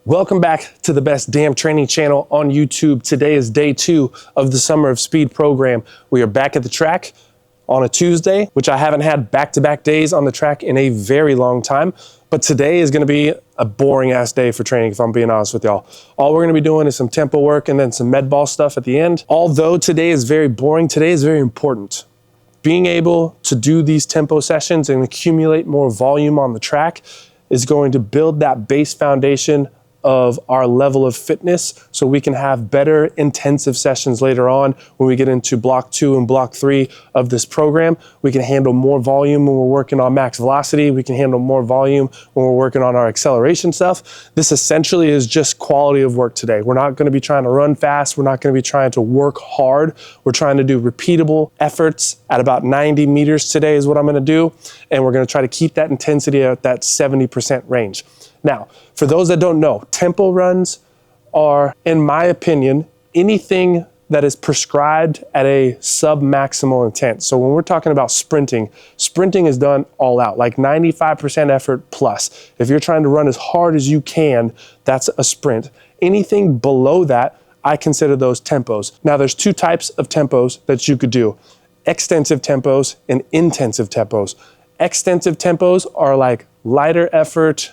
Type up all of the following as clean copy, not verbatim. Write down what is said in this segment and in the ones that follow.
Welcome back to the best damn training channel on YouTube. Today is day 2 of the Summer of Speed program. We are back at the track on a Tuesday, which I haven't had back-to-back days on the track in a very long time. But today is gonna be a boring ass day for training, if I'm being honest with y'all. All we're gonna be doing is some tempo work and then some med ball stuff at the end. Although today is very boring, today is very important. Being able to do these tempo sessions and accumulate more volume on the track is going to build that base foundation of our level of fitness so we can have better intensive sessions later on when we get into block 2 and block 3 of this program. We can handle more volume when we're working on max velocity. We can handle more volume when we're working on our acceleration stuff. This essentially is just quality of work today. We're not going to be trying to run fast. We're not going to be trying to work hard. We're trying to do repeatable efforts at about 90 meters today is what I'm going to do. And we're going to try to keep that intensity at that 70% range. Now, for those that don't know, tempo runs are, in my opinion, anything that is prescribed at a sub-maximal intent. So when we're talking about sprinting, sprinting is done all out, like 95% effort plus. If you're trying to run as hard as you can, that's a sprint. Anything below that, I consider those tempos. Now, there's 2 types of tempos that you could do: extensive tempos and intensive tempos. Extensive tempos are like lighter effort,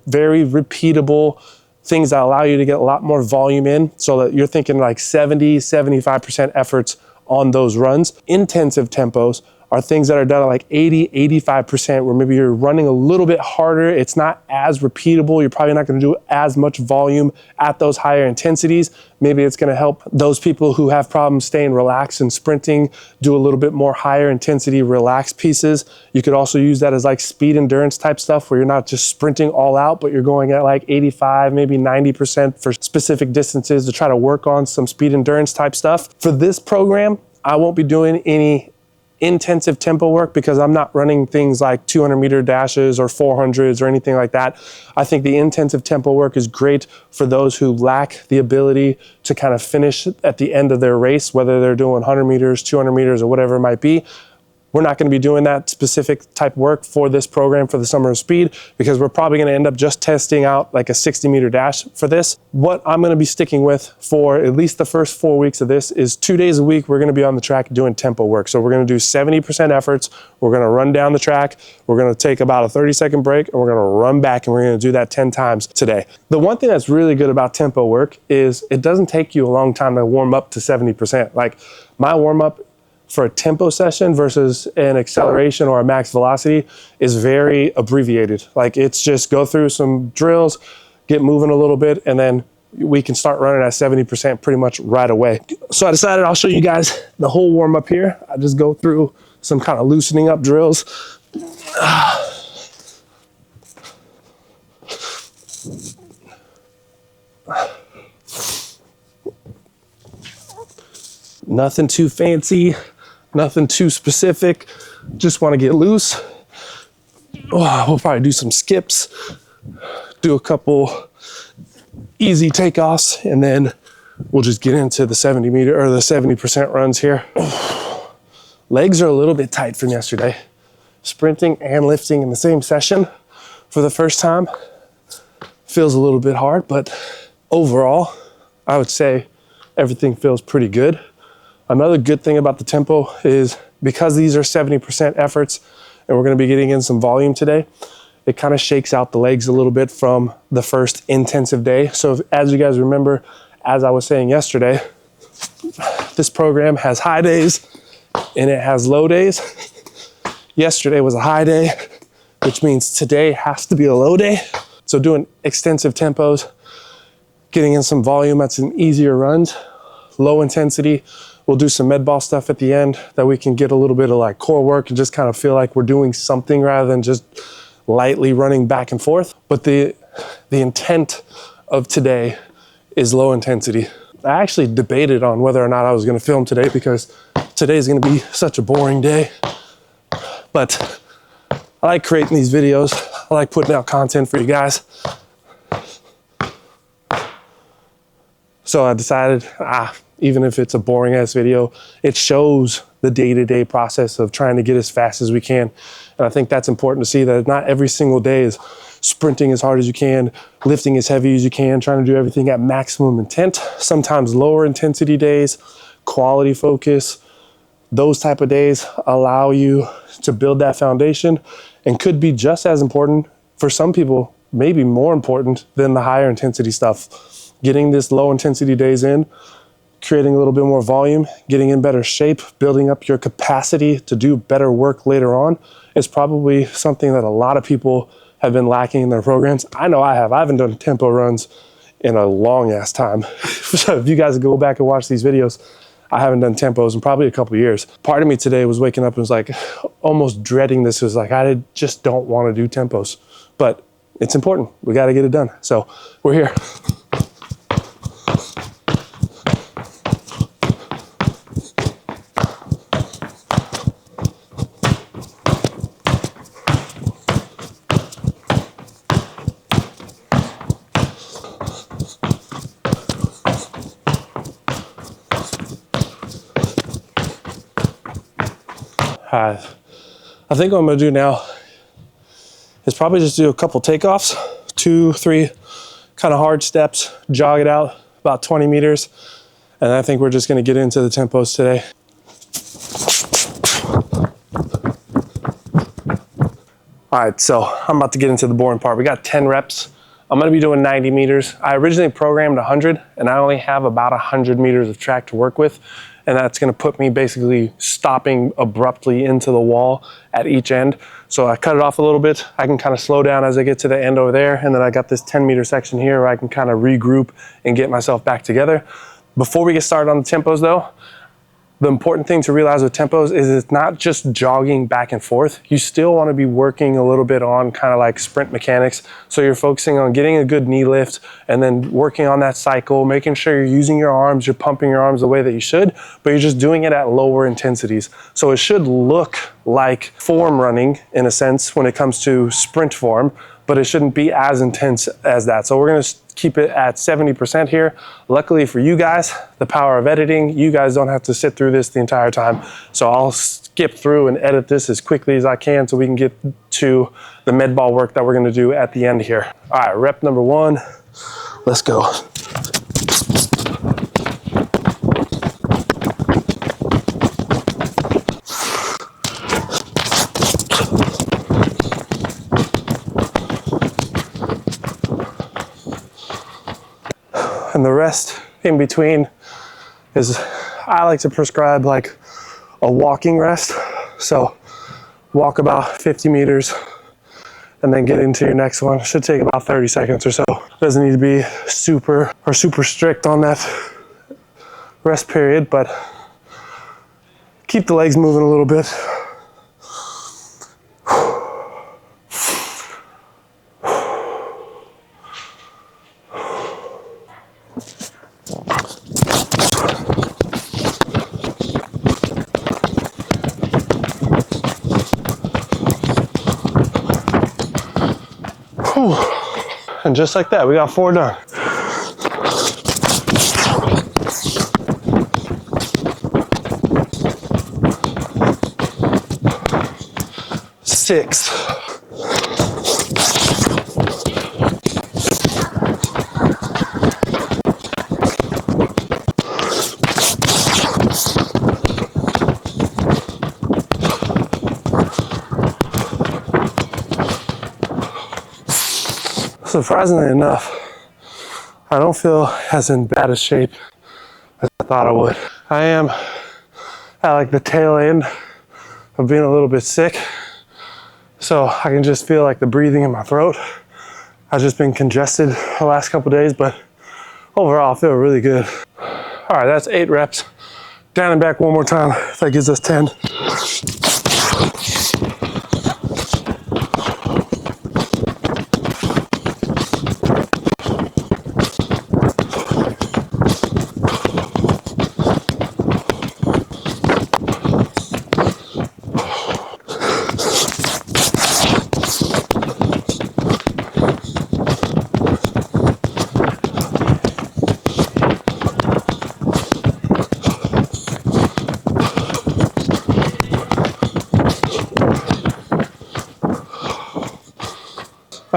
very repeatable things that allow you to get a lot more volume in, so that you're thinking like 70-75% efforts on those runs. Intensive tempos are things that are done at like 80-85%, where maybe you're running a little bit harder. It's not as repeatable. You're probably not going to do as much volume at those higher intensities. Maybe it's going to help those people who have problems staying relaxed and sprinting do a little bit more higher intensity relaxed pieces. You could also use that as like speed endurance type stuff, where you're not just sprinting all out, but you're going at like 85, maybe 90% for specific distances to try to work on some speed endurance type stuff. For this program, I won't be doing any intensive tempo work because I'm not running things like 200-meter dashes or 400s or anything like that. I think the intensive tempo work is great for those who lack the ability to kind of finish at the end of their race, whether they're doing 100 meters, 200 meters, or whatever it might be. We're not going to be doing that specific type work for this program for the Summer of Speed, because we're probably going to end up just testing out like a 60-meter dash for this. What I'm going to be sticking with for at least the first 4 weeks of this is 2 days a week we're going to be on the track doing tempo work. So we're going to do 70% efforts. We're going to run down the track. We're going to take about a 30-second break, and we're going to run back, and we're going to do that 10 times today. The one thing that's really good about tempo work is it doesn't take you a long time to warm up to 70%. Like my warm up for a tempo session versus an acceleration or a max velocity is very abbreviated. Like it's just go through some drills, get moving a little bit, and then we can start running at 70% pretty much right away. So I decided I'll show you guys the whole warm up here. I just go through some kind of loosening up drills. Nothing too fancy. Nothing too specific, just want to get loose. We'll probably do some skips, do a couple easy takeoffs, and then we'll just get into the 70-meter or the 70% runs here. Legs are a little bit tight from yesterday. Sprinting and lifting in the same session for the first time feels a little bit hard, but overall, I would say everything feels pretty good. Another good thing about the tempo is because these are 70% efforts and we're going to be getting in some volume today, it kind of shakes out the legs a little bit from the first intensive day. So as you guys remember, as I was saying yesterday, this program has high days and it has low days. Yesterday was a high day, which means today has to be a low day. So doing extensive tempos, getting in some volume at some easier runs, low intensity. We'll do some med ball stuff at the end that we can get a little bit of like core work and just kind of feel like we're doing something rather than just lightly running back and forth. But the intent of today is low intensity. I actually debated on whether or not I was going to film today because today's going to be such a boring day. But I like creating these videos. I like putting out content for you guys. So I decided, even if it's a boring ass video, it shows the day-to-day process of trying to get as fast as we can. And I think that's important to see, that not every single day is sprinting as hard as you can, lifting as heavy as you can, trying to do everything at maximum intent. Sometimes lower intensity days, quality focus, those type of days allow you to build that foundation and could be just as important, for some people, maybe more important than the higher intensity stuff. Getting this low intensity days in, creating a little bit more volume, getting in better shape, building up your capacity to do better work later on is probably something that a lot of people have been lacking in their programs. I know I have. I haven't done tempo runs in a long ass time. So if you guys go back and watch these videos, I haven't done tempos in probably a couple of years. Part of me today was waking up and was like almost dreading this. It was like, I just don't want to do tempos, but it's important. We got to get it done. So we're here. I think what I'm gonna do now is probably just do a couple takeoffs, 2, 3 kind of hard steps, jog it out about 20 meters. And I think we're just gonna get into the tempos today. All right, so I'm about to get into the boring part. We got 10 reps. I'm gonna be doing 90 meters. I originally programmed 100 and I only have about 100 meters of track to work with. And that's gonna put me basically stopping abruptly into the wall at each end. So I cut it off a little bit. I can kind of slow down as I get to the end over there. And then I got this 10-meter section here where I can kind of regroup and get myself back together. Before we get started on the tempos though, the important thing to realize with tempos is it's not just jogging back and forth. You still want to be working a little bit on kind of like sprint mechanics. So you're focusing on getting a good knee lift and then working on that cycle, making sure you're using your arms, you're pumping your arms the way that you should, but you're just doing it at lower intensities. So it should look like form running in a sense when it comes to sprint form, but it shouldn't be as intense as that. So we're gonna keep it at 70% here. Luckily for you guys, the power of editing, you guys don't have to sit through this the entire time. So I'll skip through and edit this as quickly as I can so we can get to the med ball work that we're gonna do at the end here. All right, rep number 1, let's go. And the rest in between is, I like to prescribe like a walking rest. So walk about 50 meters and then get into your next one. Should take about 30 seconds or so. Doesn't need to be super strict on that rest period, but keep the legs moving a little bit. And just like that, we got 4 done. Six. Surprisingly enough, I don't feel as in bad a shape as I thought I would. I am at like the tail end of being a little bit sick, so I can just feel like the breathing in my throat. I've just been congested the last couple days, but overall I feel really good. All right, that's 8 reps. Down and back one more time. That gives us 10.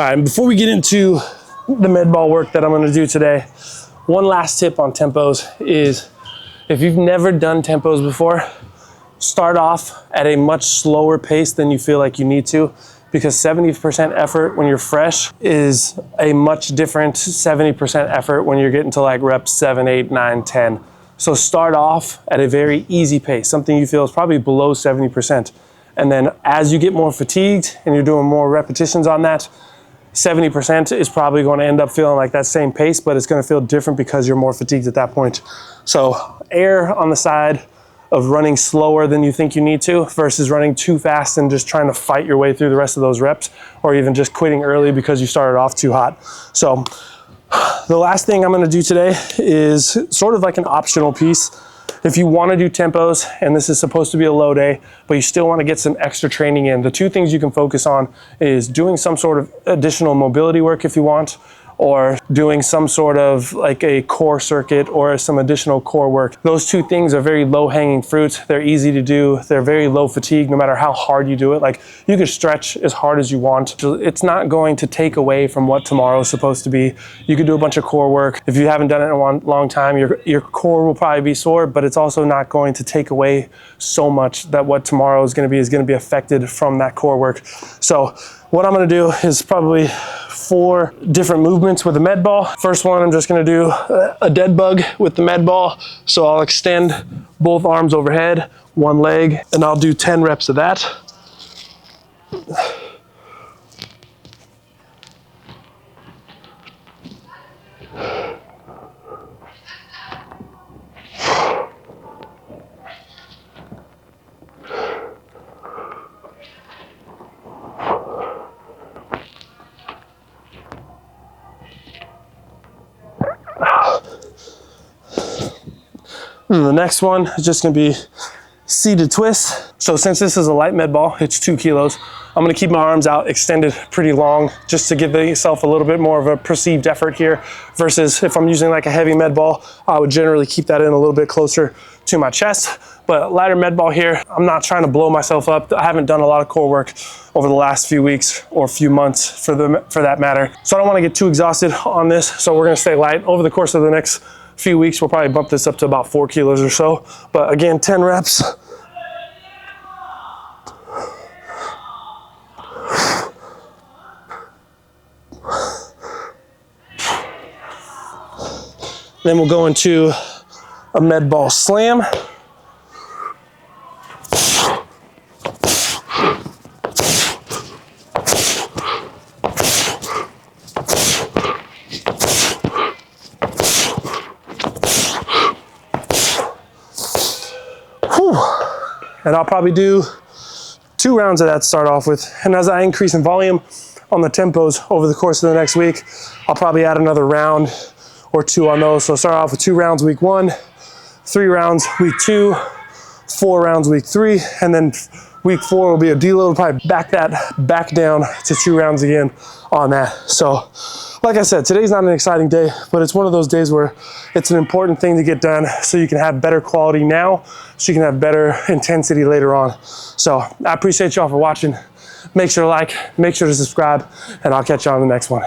right, before we get into the med ball work that I'm gonna do today, one last tip on tempos is if you've never done tempos before, start off at a much slower pace than you feel like you need to, because 70% effort when you're fresh is a much different 70% effort when you're getting to like reps 7, 8, 9, 10. So start off at a very easy pace, something you feel is probably below 70%. And then as you get more fatigued and you're doing more repetitions on that, 70% is probably going to end up feeling like that same pace, but it's going to feel different because you're more fatigued at that point. So err on the side of running slower than you think you need to versus running too fast and just trying to fight your way through the rest of those reps, or even just quitting early because you started off too hot. So the last thing I'm going to do today is sort of like an optional piece. If you want to do tempos, and this is supposed to be a low day, but you still want to get some extra training in, the two things you can focus on is doing some sort of additional mobility work if you want, or doing some sort of like a core circuit or some additional core work. Those two things are very low hanging fruit. They're easy to do. They're very low fatigue no matter how hard you do it. Like you can stretch as hard as you want. It's not going to take away from what tomorrow is supposed to be. You can do a bunch of core work. If you haven't done it in a long time, your core will probably be sore, but it's also not going to take away so much that what tomorrow is going to be affected from that core work. So what I'm going to do is probably 4 different movements with a med ball. First one, I'm just going to do a dead bug with the med ball. So I'll extend both arms overhead, one leg, and I'll do 10 reps of that. And the next one is just going to be seated twist. So since this is a light med ball, it's 2 kilos, I'm going to keep my arms out extended pretty long just to give myself a little bit more of a perceived effort here, versus if I'm using like a heavy med ball, I would generally keep that in a little bit closer to my chest. But lighter med ball here, I'm not trying to blow myself up. I haven't done a lot of core work over the last few weeks or few months for that matter. So I don't want to get too exhausted on this. So we're going to stay light. Over the course of the next few weeks, we'll probably bump this up to about 4 kilos or so. But again, 10 reps. Then we'll go into a med ball slam. And I'll probably do 2 rounds of that to start off with. And as I increase in volume on the tempos over the course of the next week, I'll probably add another round or 2 on those. So start off with 2 rounds week 1, 3 rounds week 2, 4 rounds week 3, and then week 4 will be a deload, probably back down to 2 rounds again on that. So like I said, today's not an exciting day, but it's one of those days where it's an important thing to get done so you can have better quality now, so you can have better intensity later on. So I appreciate y'all for watching. Make sure to like, make sure to subscribe, and I'll catch you on the next one.